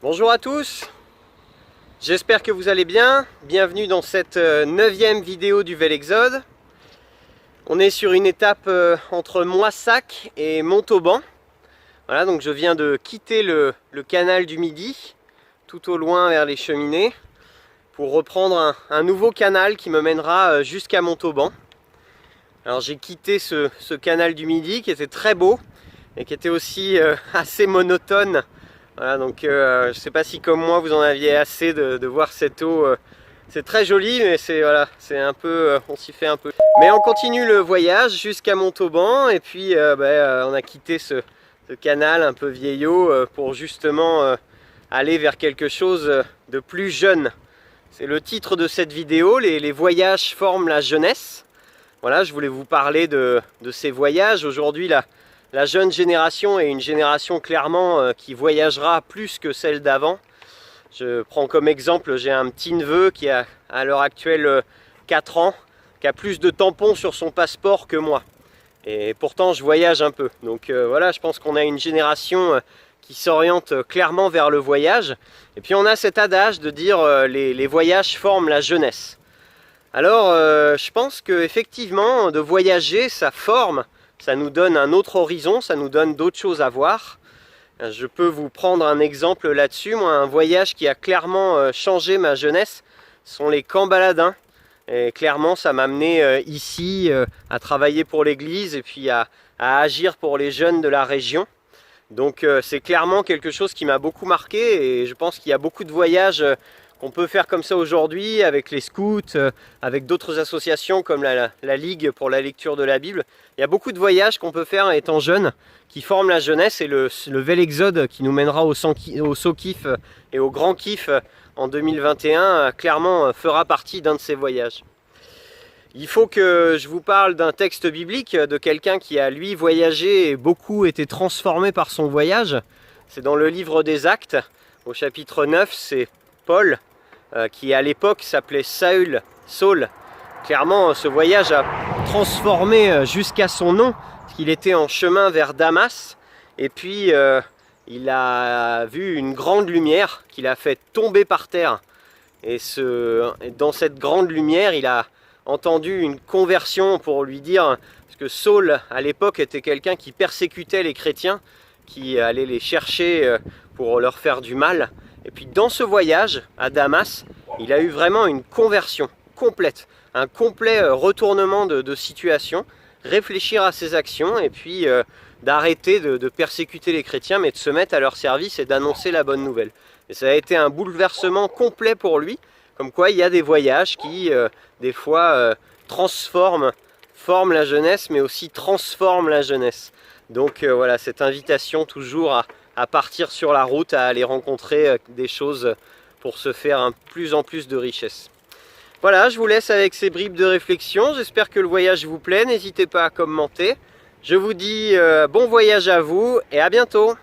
Bonjour à tous, j'espère que vous allez bien. Bienvenue dans cette 9e vidéo du Vel-Exode. On est sur une étape entre Moissac et Montauban. Voilà, donc je viens de quitter le canal du Midi, tout au loin vers les cheminées, pour reprendre un nouveau canal qui me mènera jusqu'à Montauban. Alors j'ai quitté ce canal du Midi qui était très beau et qui était aussi assez monotone. Voilà, donc je ne sais pas si comme moi vous en aviez assez de voir cette eau. C'est très joli, mais c'est voilà, c'est un peu, on s'y fait un peu. Mais on continue le voyage jusqu'à Montauban et puis on a quitté ce canal un peu vieillot pour justement aller vers quelque chose de plus jeune. C'est le titre de cette vidéo, les voyages forment la jeunesse. Voilà, je voulais vous parler de ces voyages. Aujourd'hui, la jeune génération est une génération clairement qui voyagera plus que celle d'avant. Je prends comme exemple, j'ai un petit neveu qui a à l'heure actuelle 4 ans, qui a plus de tampons sur son passeport que moi. Et pourtant je voyage un peu. Donc voilà, je pense qu'on a une génération qui s'oriente clairement vers le voyage. Et puis on a cet adage de dire les voyages forment la jeunesse. Alors je pense qu'effectivement de voyager ça forme. Ça nous donne un autre horizon, ça nous donne d'autres choses à voir. Je peux vous prendre un exemple là-dessus. Moi, un voyage qui a clairement changé ma jeunesse sont les camps baladins. Et clairement, ça m'a amené ici à travailler pour l'église et puis à agir pour les jeunes de la région. Donc c'est clairement quelque chose qui m'a beaucoup marqué et je pense qu'il y a beaucoup de voyages qu'on peut faire comme ça aujourd'hui avec les scouts, avec d'autres associations comme la Ligue pour la lecture de la Bible. Il y a beaucoup de voyages qu'on peut faire étant jeune qui forment la jeunesse et le Vel-Exode qui nous mènera au saut kiff et au grand kiff en 2021 clairement fera partie d'un de ces voyages. Il faut que je vous parle d'un texte biblique de quelqu'un qui a lui voyagé et beaucoup été transformé par son voyage. C'est dans le livre des Actes au chapitre 9, c'est Paul, qui à l'époque s'appelait Saul. Clairement, ce voyage a transformé jusqu'à son nom, parce qu'il était en chemin vers Damas, et puis il a vu une grande lumière qu'il a fait tomber par terre. Et dans cette grande lumière, il a entendu une conversion pour lui dire, parce que Saul à l'époque était quelqu'un qui persécutait les chrétiens, qui allait les chercher pour leur faire du mal. Et puis dans ce voyage à Damas, il a eu vraiment une conversion complète, un complet retournement de situation, réfléchir à ses actions et puis d'arrêter de persécuter les chrétiens mais de se mettre à leur service et d'annoncer la bonne nouvelle. Et ça a été un bouleversement complet pour lui, comme quoi il y a des voyages qui des fois forment la jeunesse mais aussi transforment la jeunesse. Donc voilà, cette invitation toujours à partir sur la route, à aller rencontrer des choses pour se faire plus en plus de richesse. Voilà, je vous laisse avec ces bribes de réflexion. J'espère que le voyage vous plaît. N'hésitez pas à commenter. Je vous dis bon voyage à vous et à bientôt.